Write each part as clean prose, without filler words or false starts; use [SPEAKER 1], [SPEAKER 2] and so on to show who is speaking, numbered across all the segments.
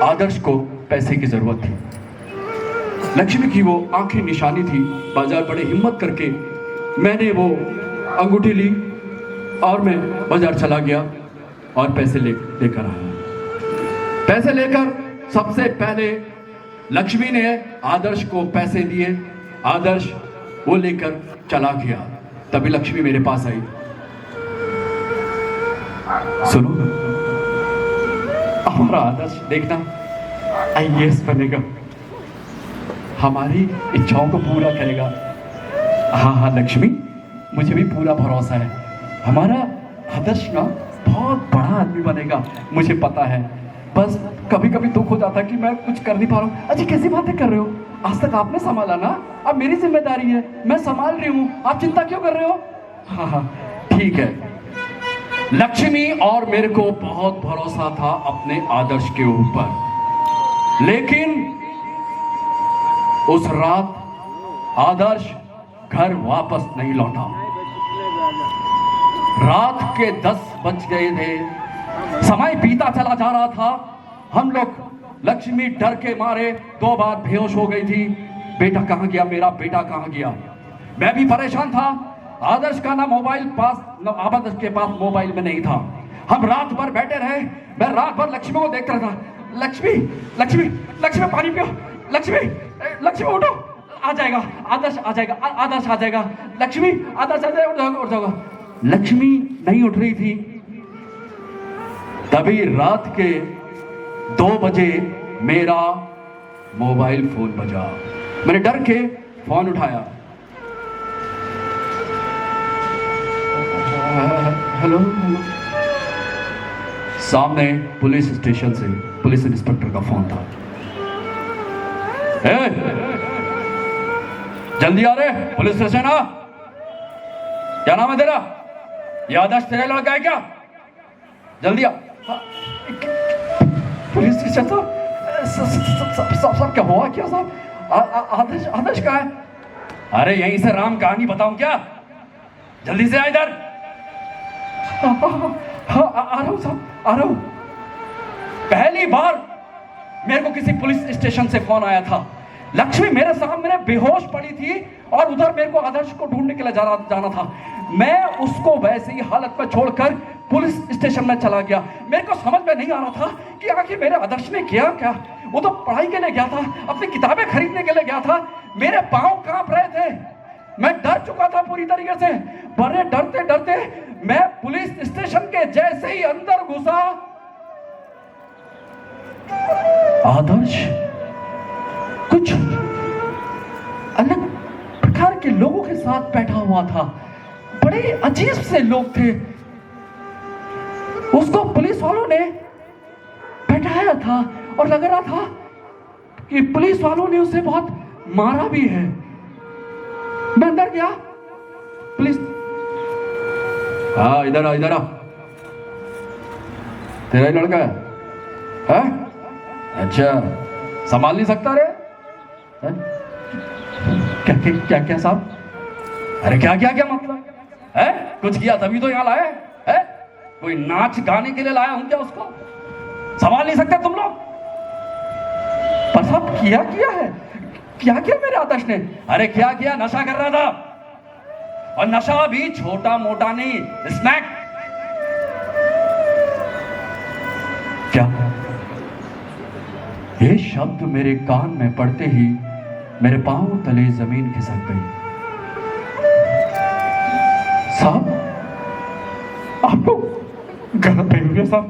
[SPEAKER 1] आदर्श को पैसे की जरूरत थी। लक्ष्मी की वो आंखें निशानी थी। बाजार बड़े हिम्मत करके मैंने वो अंगूठी ली और मैं बाजार चला गया और पैसे लेकर आया। पैसे लेकर सबसे पहले लक्ष्मी ने आदर्श को पैसे दिए। आदर्श वो लेकर चला गया। तभी लक्ष्मी मेरे पास आई। सुनो, हमारा आदर्श देखना आईएएस बनेगा, हमारी इच्छाओं को पूरा करेगा। हाँ हाँ लक्ष्मी, मुझे भी पूरा भरोसा है, हमारा आदर्श ना बहुत बड़ा आदमी बनेगा, मुझे पता है। बस कभी कभी दुख हो जाता है कि मैं कुछ कर नहीं पा रहा हूँ। अजी कैसी बातें कर रहे हो, आज तक आपने संभाला ना, अब मेरी जिम्मेदारी है, मैं संभाल रही हूँ, आप चिंता क्यों कर रहे हो। हाँ हाँ ठीक है। लक्ष्मी और मेरे को बहुत भरोसा था अपने आदर्श के ऊपर, लेकिन उस रात आदर्श घर वापस नहीं लौटा। रात के 10 बज गए थे, समय बीता चला जा रहा था। हम लोग, लक्ष्मी डर के मारे 2 बार बेहोश हो गई थी। बेटा कहां गया, मेरा बेटा कहां गया। मैं भी परेशान था। आदर्श का ना मोबाइल पास, ना आदर्श के पास मोबाइल में नहीं था। हम रात भर बैठे रहे। मैं रात भर लक्ष्मी को देखता रहा। लक्ष्मी लक्ष्मी लक्ष्मी पानी पियो, लक्ष्मी लक्ष्मी उठो, आ जाएगा आदर्श, आ जाएगा आदर्श, आ जाएगा लक्ष्मी, आदर्श आ जाएगा, उठ जाओगा उठ जाओगा। लक्ष्मी नहीं उठ रही थी। तभी रात के 2 बजे मेरा मोबाइल फोन बजा। मैंने डर के फोन उठाया। Hello hello. सामने पुलिस स्टेशन से पुलिस इंस्पेक्टर का फोन था। जल्दी आ रहे, पुलिस स्टेशन आ। क्या नाम है तेरा? ये आदर्श तेरा लड़का है क्या? जल्दी आ। पुलिस स्टेशन साहब क्या हुआ क्या साहब? आदर्श आदर्श कहाँ है? अरे यहीं से राम कहानी बताऊं क्या? जल्दी से आ इधर। हाँ आ रहा हूं साहब, आ रहा हूं। पहली बार मेरे को किसी पुलिस स्टेशन से फोन आया था। लक्ष्मी मेरे सामने बेहोश पड़ी थी और उधर मेरे को आदर्श को ढूंढने के लिए जाना था। मैं उसको वैसे ही हालत में छोड़कर पुलिस स्टेशन में चला गया। मेरे को समझ में नहीं आ रहा था कि आखिर मेरे आदर्श ने किया क्या। वो तो पढ़ाई के लिए गया था, अपनी किताबें खरीदने के लिए गया था। मेरे पांव कांप रहे थे, मैं डर चुका था पूरी तरीके से। बड़े डरते डरते मैं पुलिस स्टेशन के जैसे ही अंदर घुसा, आदर्श कुछ अलग प्रकार के लोगों के साथ बैठा हुआ था। बड़े अजीब से लोग थे। उसको पुलिस वालों ने बैठाया था और लग रहा था कि पुलिस वालों ने उसे बहुत मारा भी है। मैं अंदर गया। पुलिस, हाँ इधर आ, इधर आ। तेरा ही लड़का है? अच्छा, संभाल नहीं सकता रे? क्या क्या क्या क्या साहब? अरे क्या क्या क्या मतलब है? कुछ किया तभी तो यहाँ लाए है? कोई नाच गाने के लिए लाया हूं क्या उसको? संभाल नहीं सकते तुम लोग? पर साहब किया है, क्या किया मेरे आदर्श ने? अरे क्या किया, नशा कर रहा था। और नशा भी छोटा मोटा नहीं, स्नैक। क्या? ये शब्द मेरे कान में पड़ते ही मेरे पांव तले जमीन खिसक गई। साहब आप लोग गलत फहमी साहब।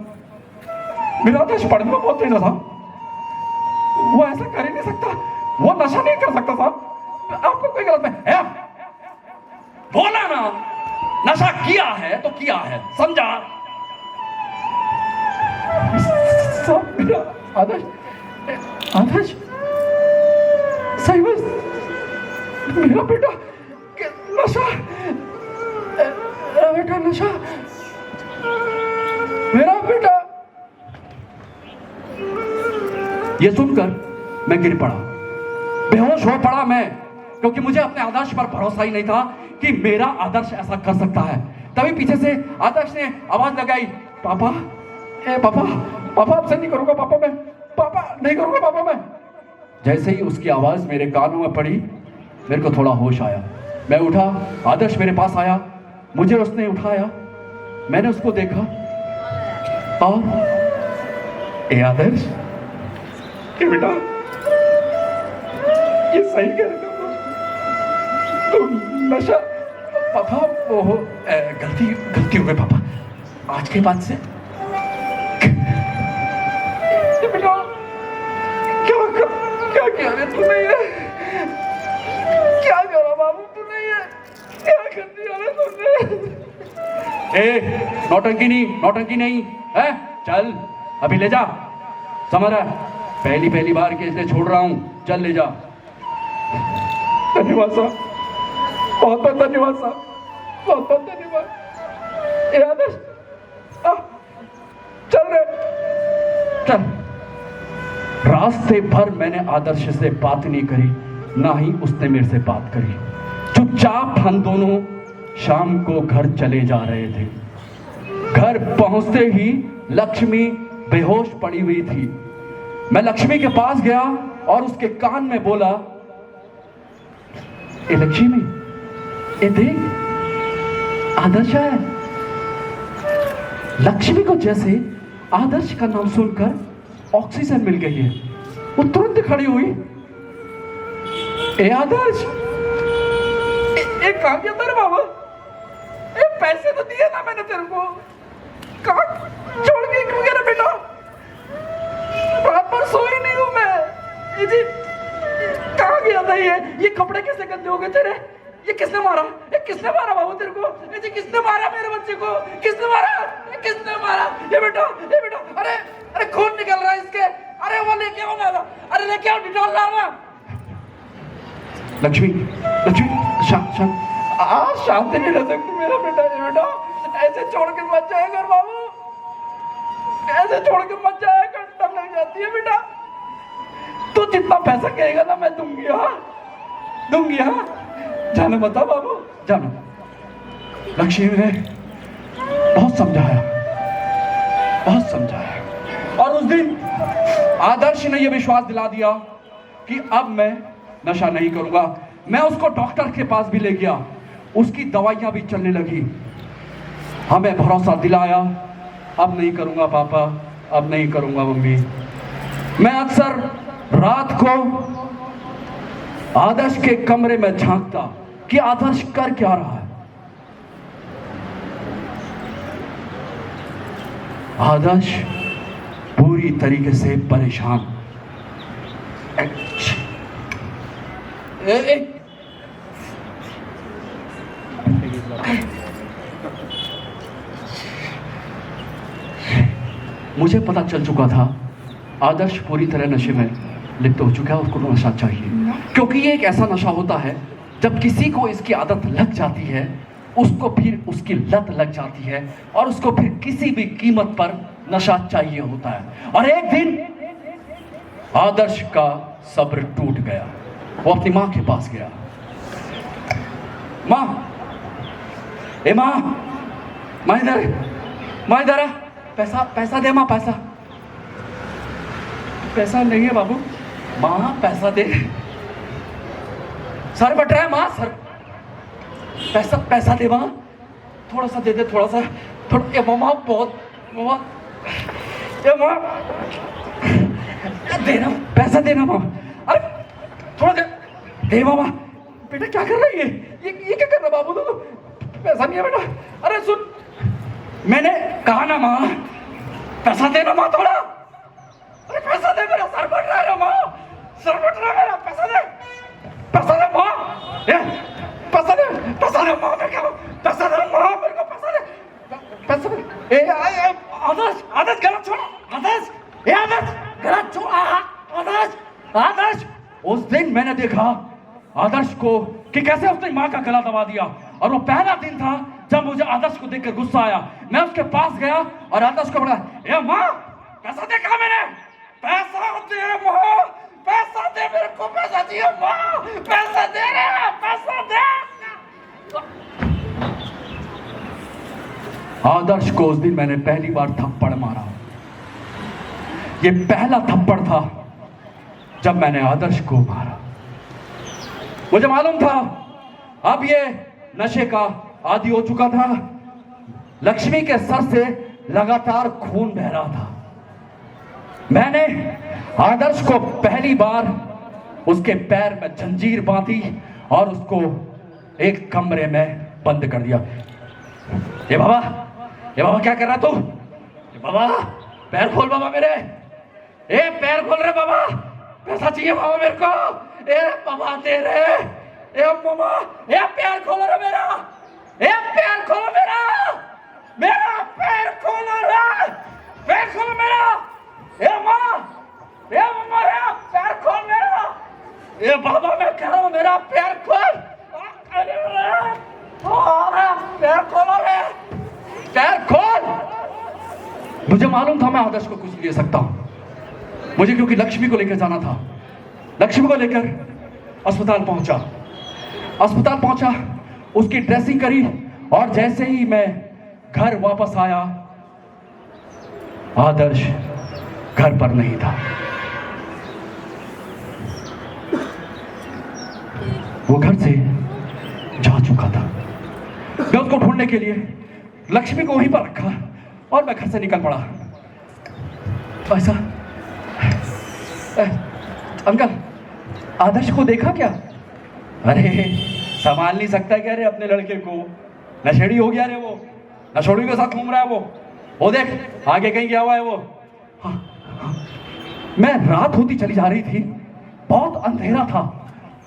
[SPEAKER 1] मेरा आदर्श पढ़ने में बहुत तेज है साहब, वो ऐसा कर ही नहीं सकता, वो नशा नहीं कर सकता साहब। आपको कोई गलत है? बोला ना, नशा किया है तो किया है, समझा? साहब मेरा आदर्श सही बस मेरा बेटा नशा, बेटा नशा, मेरा बेटा। ये सुनकर मैं गिर पड़ा, बेहोश हो पड़ा मैं, क्योंकि मुझे अपने आदर्श पर भरोसा ही नहीं था कि मेरा आदर्श ऐसा कर सकता है। तभी पीछे से आदर्श ने आवाज लगाई, पापा, पापा, पापा आपसे नहीं करूंगा पापा, मैं पापा। नहीं करूंगा पापा मैं। जैसे ही उसकी आवाज मेरे कानों में पड़ी, मेरे को थोड़ा होश आया। मैं उठा, आदर्श मेरे पास आया, मुझे उसने उठाया, मैंने उसको देखा और ए आदर्श कि बेटा ये सही कह रहे तो नशा। पापा वो गलती हो गई पापा, आज के बाद से बेटा क्या किया रे तूने ये, क्या करा बाबू तूने ये, क्या कर दिया रे तूने। ए नौटंकी नहीं है, चल अभी ले जा, समझ रहा है, पहली बार के इसलिए छोड़ रहा हूं, चल ले जा। धन्यवाद साहब, बहुत बहुत धन्यवाद साहब, बहुत बहुत धन्यवाद। ए आदर्श चल रे चल। रास्ते भर मैंने आदर्श से बात नहीं करी, ना ही उसने मेरे से बात करी। चुपचाप हम दोनों शाम को घर चले जा रहे थे। घर पहुंचते ही लक्ष्मी बेहोश पड़ी हुई थी। मैं लक्ष्मी के पास गया और उसके कान में बोला, ए लक्ष्मी, ए देख आदर्श है। लक्ष्मी को जैसे आदर्श का नाम सुनकर ऑक्सीजन मिल गई है, वो तुरंत खड़ी हुई। ए आदर्श, कहां गया तेरे बाबा? पैसे तो दिए ना मैंने तेरे को, कहां छोड़ के क्यों गया बेटा? रात भर सोई नहीं हूं मैं। ये जी कहां गया था? ये कपड़े कैसे गंदे हो गए तेरे? ये किसने मारा? बाबू तेरे को? ये जी किसने मारा मेरे बच्चे को? किसने मारा? ये बेटा, अरे खून निकल रहा है इसके। अरे वो लेके आओ ना, अरे लेके आओ, डिटॉल लाओ। लक्ष्मी शांति नहीं रह सकती मेरा बेटा। ये बेटा ऐसे छोड़ के मत जाएगा बाबू, ऐसे छोड़ के मत जाएगा, डर लग जाती है बेटा। तू जितना पैसा कहेगा ना मैं दूंगी, हाँ। जाने बता बाबू, जानो। लक्ष्मी ने बहुत समझाया और उस दिन आदर्श ने यह विश्वास दिला दिया कि अब मैं नशा नहीं करूंगा। मैं उसको डॉक्टर के पास भी ले गया, उसकी दवाइयां भी चलने लगी। हमें भरोसा दिलाया, अब नहीं करूंगा पापा, अब नहीं करूंगा मम्मी। मैं अक्सर रात को आदर्श के कमरे में झांकता कि आदर्श कर क्या रहा है। आदर्श पूरी तरीके से परेशान। मुझे पता चल चुका था आदर्श पूरी तरह नशे में लिप्त हो चुका है, उसको नशा चाहिए। क्योंकि ये एक ऐसा नशा होता है, जब किसी को इसकी आदत लग जाती है, उसको फिर उसकी लत लग जाती है और उसको फिर किसी भी कीमत पर नशा चाहिए होता है। और एक दिन आदर्श का सब्र टूट गया। वो अपनी मां के पास गया। मां इधर पैसा दे मां, पैसा नहीं है बाबू। मां पैसा दे, सर बट रहा है मां, सर पैसा दे मां, थोड़ा सा दे दे, थोड़ा। ए मामा बहुत मामा, ए मां देना, पैसा देना मां, अरे थोड़ा दे मामा। बेटा क्या कर रही है? ये क्या कर रहा बाबू? तो पैसा नहीं है बेटा। अरे सुन, मैंने कहा ना मां, पैसा देना मां थोड़ा। अरे पैसा दे, मेरा सर फट रहा है मां, सर फट रहा है मेरा, पैसा दे मां, पैसा दे मां, मैं क्या पैसा दे मां, मेरे को पैसा दे। आदर्श गलत छोड़, आदर्श गलत छोड़, आदर्श। उस दिन मैंने देखा आदर्श को कि कैसे उसने मां का गला दबा दिया। और वो पहला दिन था जब मुझे आदर्श को देखकर गुस्सा आया। मैं उसके पास गया और आदर्श को बोला, ए मां पैसा दे, कहा मैंने, पैसा दे मां, पैसा दे, मेरे को पैसा चाहिए मां, पैसा दे रे, पैसा दे। आदर्श को उस दिन मैंने पहली बार थप्पड़ मारा। ये पहला थप्पड़ था जब मैंने आदर्श को मारा। मुझे मालूम था अब ये नशे का आदी हो चुका था। लक्ष्मी के सर से लगातार खून बह रहा था। मैंने आदर्श को पहली बार उसके पैर में जंजीर बांधी और उसको एक कमरे में बंद कर दिया। ये बाबा क्या कर रहा तू? बाबा पैर खोल बाबा मेरे। ए पैर खोल रहे बाबा, पैसा चाहिए बाबा मेरे को। ए बाबा दे रहे। ए बाबा ए पैर खोलो रे मेरा। ए पैर खोलो मेरा पैर खोलो रे। पैर खोलो मेरा। ए माँ मेरा पैर खोल मेरा। ए बाबा मैं कह रहा हूँ मेरा पैर खोल। पैर खोलो रे, पैर खोल। मुझे मालूम था मैं आदर्श को कुछ नहीं दे सकता। मुझे क्योंकि लक्ष्मी को लेकर जाना था। लक्ष्मी को लेकर अस्पताल पहुंचा, उसकी ड्रेसिंग करी और जैसे ही मैं घर वापस आया आदर्श घर पर नहीं था। वो घर से जा चुका था। मैं उसको ढूंढने के लिए लक्ष्मी को वहीं पर रखा और मैं घर से निकल पड़ा। भाई साहब, अंकल आदर्श को देखा क्या? अरे संभाल नहीं सकता क्या रे अपने लड़के को? नशेड़ी हो गया रे वो, नशेड़ी के साथ घूम रहा है वो देख आगे कहीं गया हुआ है वो। हाँ। मैं रात होती चली जा रही थी, बहुत अंधेरा था,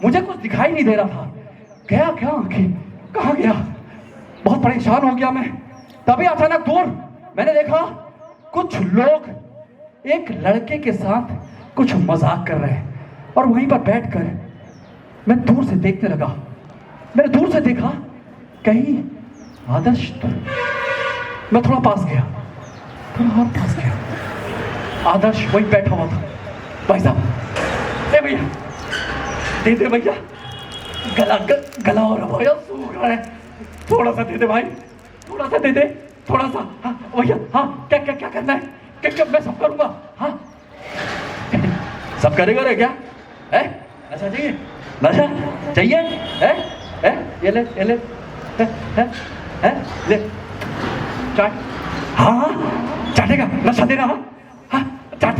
[SPEAKER 1] मुझे कुछ दिखाई नहीं दे रहा था। गया क्या कहाँ गया? बहुत परेशान हो गया मैं। तभी अचानक दूर मैंने देखा कुछ लोग एक लड़के के साथ कुछ मजाक कर रहे हैं और वहीं पर बैठकर मैं दूर से देखने लगा। मैंने दूर से देखा कहीं आदर्श तो। मैं थोड़ा पास गया, थोड़ा और पास गया। आदर्श वहीं बैठा हुआ था। भाई साहब, ए भैया दे दे भैया, गला और भैया सूख रहा है, थोड़ा सा दे दे भाई, थोड़ा सा दे दे, थोड़ा सा। हाँ भैया, हाँ क्या करना है? क्या मैं सब करूंगा। हाँ सब करेगा रे क्या? नशा चाहिए? नशा चाहिए? ये ले ले चाट। हाँ चाटेगा, नशा देना। हाँ चाट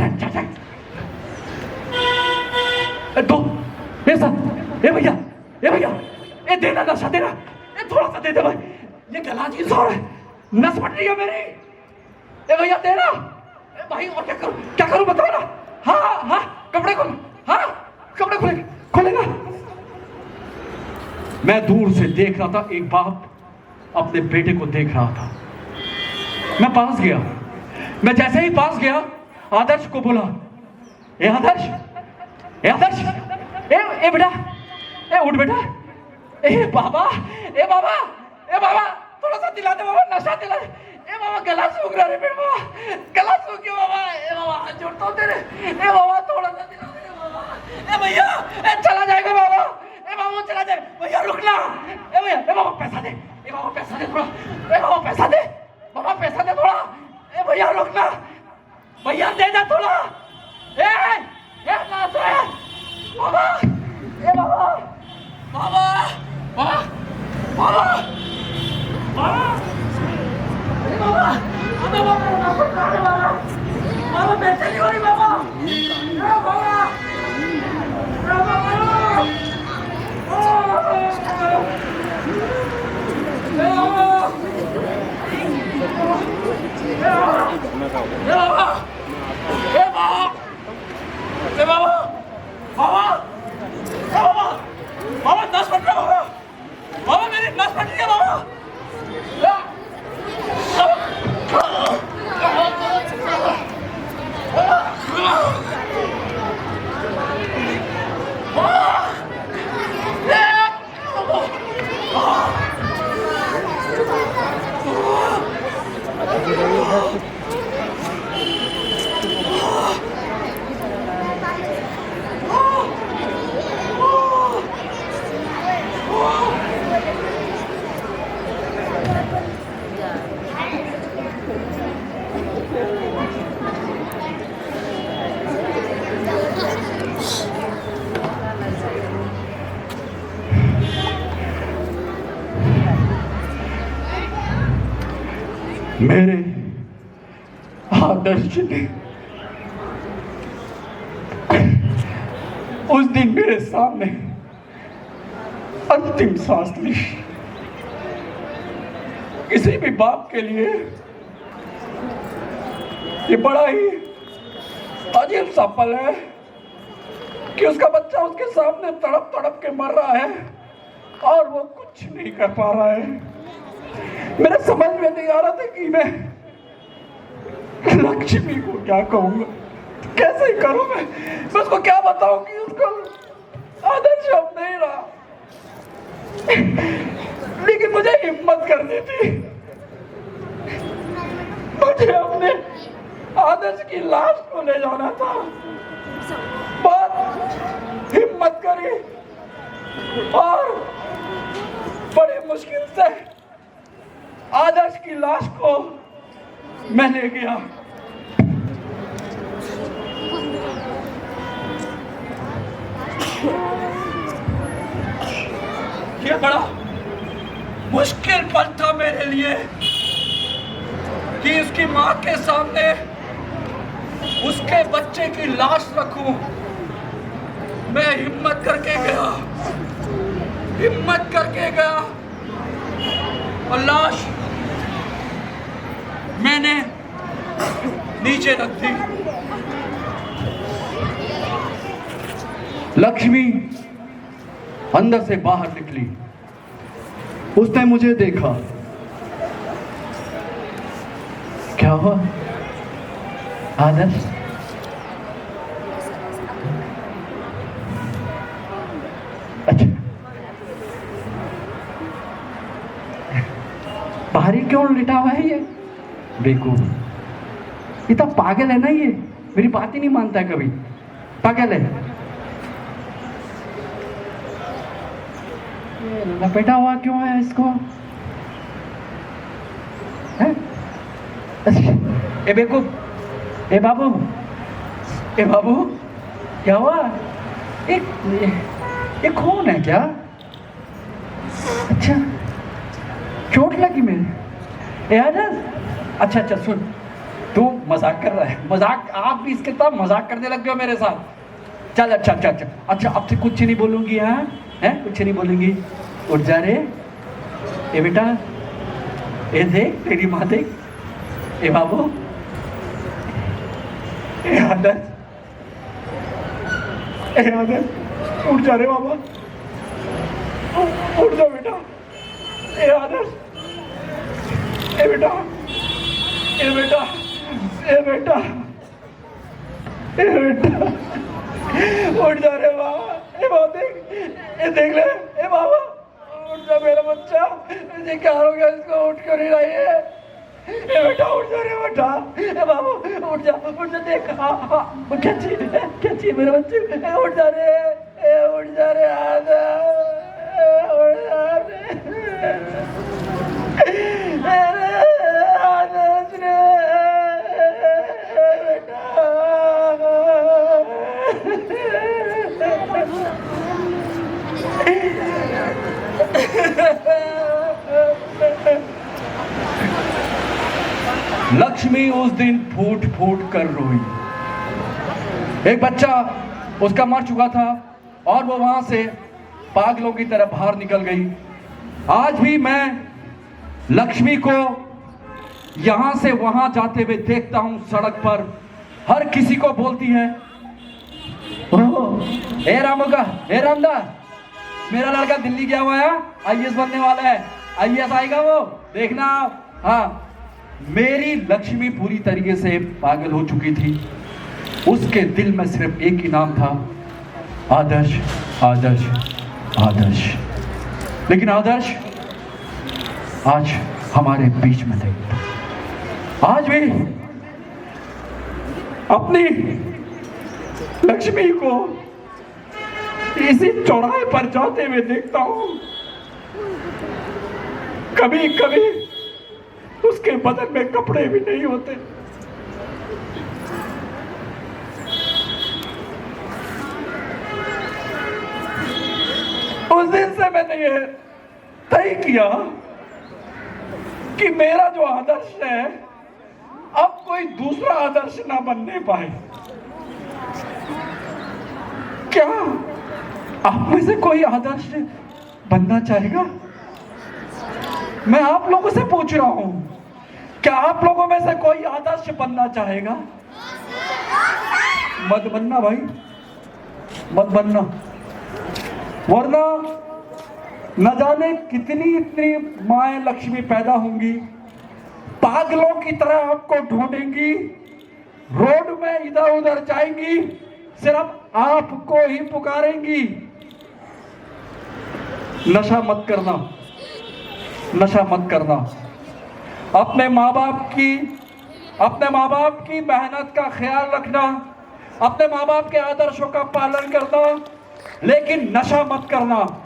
[SPEAKER 1] दो मेरे साथ। ए भैया ए देना, नशा देना। थोड़ा सा दे दे भाई, ये गला चीज हो रहा है, नस फट रही है मेरी। ए भैया देना। भाई और क्या करूं बताओ ना। हाँ कपड़े खोल। हाँ कपड़े खोलेगा। मैं दूर से देख रहा था, एक बाप अपने बेटे को देख रहा था। मैं पास गया। मैं जैसे ही पास गया आदर्श को बोला, ए आदर्श ए बेटा, ए उठ बेटा। ए बाबा थोड़ा सा दिला दे बाबा, नशा दिला दे। ए बाबा गला सूख रहा है मेरे बाबा, गला सूख गया बाबा। ए बाबा हाथ जोड़ता हूं तेरे। ए बाबा थोड़ा सा दिला दे बाबा। ए भैया चला जाएगा बाबा। ए बाबा चला जाए भैया, रुकना। ए भैया बाबा पैसा दे। ए बाबा पैसा दे थोड़ा। ए बाबा पैसा दे बाबा, पैसा दे थोड़ा। ए भैया रुकना, भैया दे जा थोड़ा। ए ना तो है बाबा। ए बाबा पैसे नहीं हो रही बाबा। बाबा नस फट रहा है बाबा, मेरी नस फट रही है बाबा। मेरे आदर्श ने उस दिन मेरे सामने अंतिम सांस ली। किसी भी बाप के लिए ये बड़ा ही अजीब सा पल है कि उसका बच्चा उसके सामने तड़प तड़प के मर रहा है और वो कुछ नहीं कर पा रहा है। मेरे समझ में नहीं आ रहा था कि मैं लक्ष्मी को क्या कहूंगा, कैसे करूं मैं उसको क्या बताऊं कि उसको आदर्श अब नहीं रहा। लेकिन मुझे हिम्मत करनी थी, मुझे अपने आदर्श की लाश को ले जाना था। बहुत हिम्मत करी और बड़ी मुश्किल से आदर्श की लाश को मैं ले गया। ये बड़ा मुश्किल पल था मेरे लिए कि उसकी मां के सामने उसके बच्चे की लाश रखूं। मैं हिम्मत करके गया और लाश मैंने नीचे रख दी। लक्ष्मी अंदर से बाहर निकली। उसने मुझे देखा। क्या हुआ आदर्श? अच्छा, बाहर ही क्यों लिटा हुआ है ये बेवकूफ? ये तो पागल है ना, ये मेरी बात ही नहीं मानता है कभी, पागल है। लपेटा हुआ क्यों है इसको? है? ए बेवकूफ, ए बाबू, क्या हुआ? ये खून है क्या? अच्छा, चोट लगी मेरे? ए आदर्श, अच्छा सुन, तू मजाक कर रहा है। मजाक, आप भी इसके साथ मजाक करने लग गए हो मेरे साथ। चल अच्छा, अब से कुछ नहीं बोलूंगी। हाँ है, कुछ नहीं बोलूंगी। उठ जा रे। ए बेटा, ए देख तेरी माँ देख। ए बाबू, ए आदर्श, उठ जा रे बाबा, उठ जा बेटा। ए आदर्श, ए बेटा, ए बेटा, ए बेटा, ए बेटा, उठ जा रे बाबा। ए बाबा देख ले, ए बाबा उठ जा मेरा बच्चा। ये क्या हो गया इसको? उठ क्यों नहीं रही है? ए बेटा उठ जा रे बेटा। ए बाबू उठ जा देख। क्या चाहिए मेरे बच्चे? उठ जा रे, उठ जा रे आदर्श रे लक्ष्मी उस दिन फूट फूट कर रोई। एक बच्चा उसका मर चुका था और वो वहां से पागलों की तरह बाहर निकल गई। आज भी मैं लक्ष्मी को यहां से वहां जाते हुए देखता हूं सड़क पर। हर किसी को बोलती है, ए रामुका, ए रामदास, मेरा लड़का दिल्ली गया हुआ है, आईएएस बनने वाला है, आईएएस आएगा वो, देखना। हाँ, मेरी लक्ष्मी पूरी तरीके से पागल हो चुकी थी। उसके दिल में सिर्फ एक ही नाम था, आदर्श, आदर्श, आदर्श। लेकिन आदर्श आज हमारे बीच में थे। आज भी अपनी लक्ष्मी को इसी चौराहे पर जाते हुए देखता हूं। कभी कभी उसके बदन में कपड़े भी नहीं होते। उस दिन से मैंने ये तय किया कि मेरा जो आदर्श है अब कोई दूसरा आदर्श ना बनने पाए। क्या आप में से कोई आदर्श बनना चाहेगा? मैं आप लोगों से पूछ रहा हूं, क्या आप लोगों में से कोई आदर्श बनना चाहेगा? मत बनना भाई, मत बनना, वरना न जाने कितनी इतनी माएं लक्ष्मी पैदा होंगी, पागलों की तरह आपको ढूंढेंगी, रोड में इधर उधर जाएंगी, सिर्फ आपको ही पुकारेंगी। नशा मत करना, नशा मत करना। अपने माँ बाप की मेहनत का ख्याल रखना, अपने माँ बाप के आदर्शों का पालन करना, लेकिन नशा मत करना,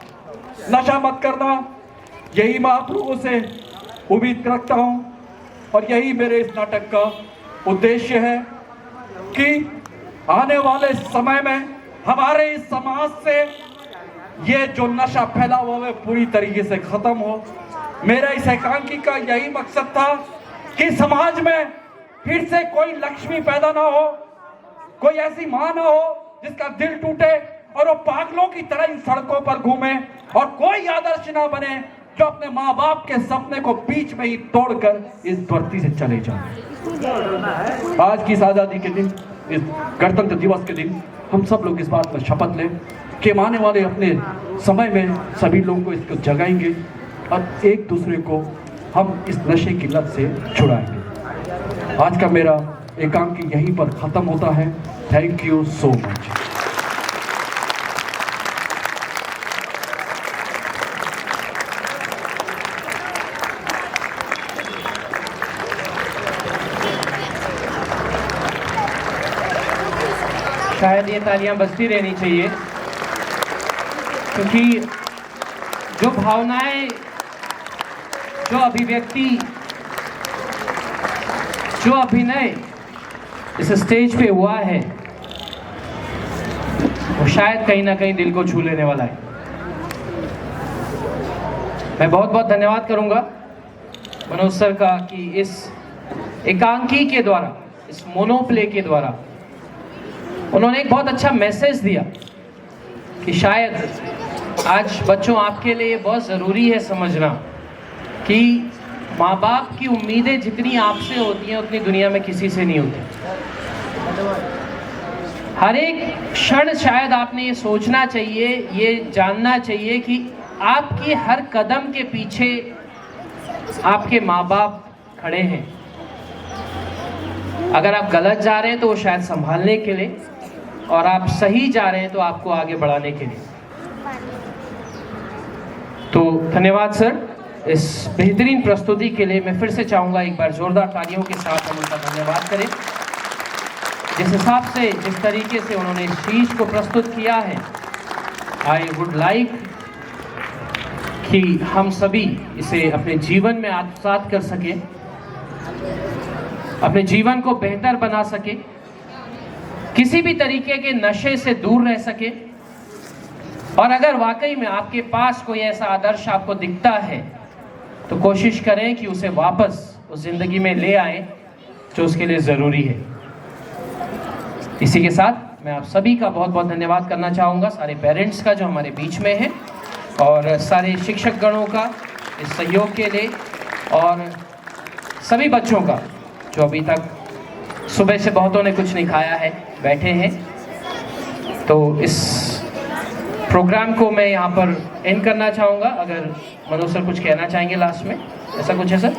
[SPEAKER 1] नशा मत करना। यही मैं आप लोगों से उम्मीद रखता हूं और यही मेरे इस नाटक का उद्देश्य है कि आने वाले समय में हमारे इस समाज से ये जो नशा फैला हुआ है पूरी तरीके से खत्म हो। मेरा इस एकांकी का यही मकसद था कि समाज में फिर से कोई लक्ष्मी पैदा ना हो, कोई ऐसी मां ना हो जिसका दिल टूटे और वो पागलों की तरह इन सड़कों पर घूमे, और कोई आदर्श ना बने जो अपने माँ बाप के सपने को बीच में ही तोड़कर इस धरती से चले जाए। आज की इस आजादी के दिन, इस गणतंत्र दिवस के दिन हम सब लोग इस बात पर शपथ लें कि आने वाले अपने समय में सभी लोगों को इसको जगाएंगे और एक दूसरे को हम इस नशे की लत से छुड़ाएंगे। आज का मेरा एकांकी यहीं पर खत्म होता है। Thank you so much.
[SPEAKER 2] शायद ये तालियां बजती रहनी चाहिए, क्योंकि जो भावनाएं, जो अभिव्यक्ति, जो अभिनय इस स्टेज पे हुआ है वो शायद कहीं ना कहीं दिल को छू लेने वाला है। मैं बहुत बहुत धन्यवाद करूंगा मनोज सर का कि इस एकांकी के द्वारा, इस मोनोप्ले के द्वारा उन्होंने एक बहुत अच्छा मैसेज दिया कि शायद आज बच्चों आपके लिए बहुत ज़रूरी है समझना कि माँ बाप की उम्मीदें जितनी आपसे होती हैं उतनी दुनिया में किसी से नहीं होती। हर एक क्षण शायद आपने ये सोचना चाहिए, ये जानना चाहिए कि आपकी हर कदम के पीछे आपके माँ बाप खड़े हैं। अगर आप गलत जा रहे हैं तो वो शायद संभालने के लिए, और आप सही जा रहे हैं तो आपको आगे बढ़ाने के लिए। तो धन्यवाद सर इस बेहतरीन प्रस्तुति के लिए। मैं फिर से चाहूँगा एक बार जोरदार तालियों के साथ हम उनका धन्यवाद करें। जिस हिसाब से, जिस तरीके से उन्होंने इस चीज़ को प्रस्तुत किया है, आई वुड लाइक कि हम सभी इसे अपने जीवन में आत्मसात कर सकें, अपने जीवन को बेहतर बना सके, किसी भी तरीके के नशे से दूर रह सके। और अगर वाकई में आपके पास कोई ऐसा आदर्श आपको दिखता है तो कोशिश करें कि उसे वापस उस जिंदगी में ले आए जो उसके लिए ज़रूरी है। इसी के साथ मैं आप सभी का बहुत बहुत धन्यवाद करना चाहूँगा, सारे पेरेंट्स का जो हमारे बीच में है, और सारे शिक्षक गणों का इस सहयोग के लिए, और सभी बच्चों का जो अभी तक सुबह से बहुतों ने कुछ नहीं खाया है, बैठे हैं। तो इस प्रोग्राम को मैं यहाँ पर एंड करना चाहूँगा। अगर मनोज सर कुछ कहना चाहेंगे लास्ट में, ऐसा कुछ है सर?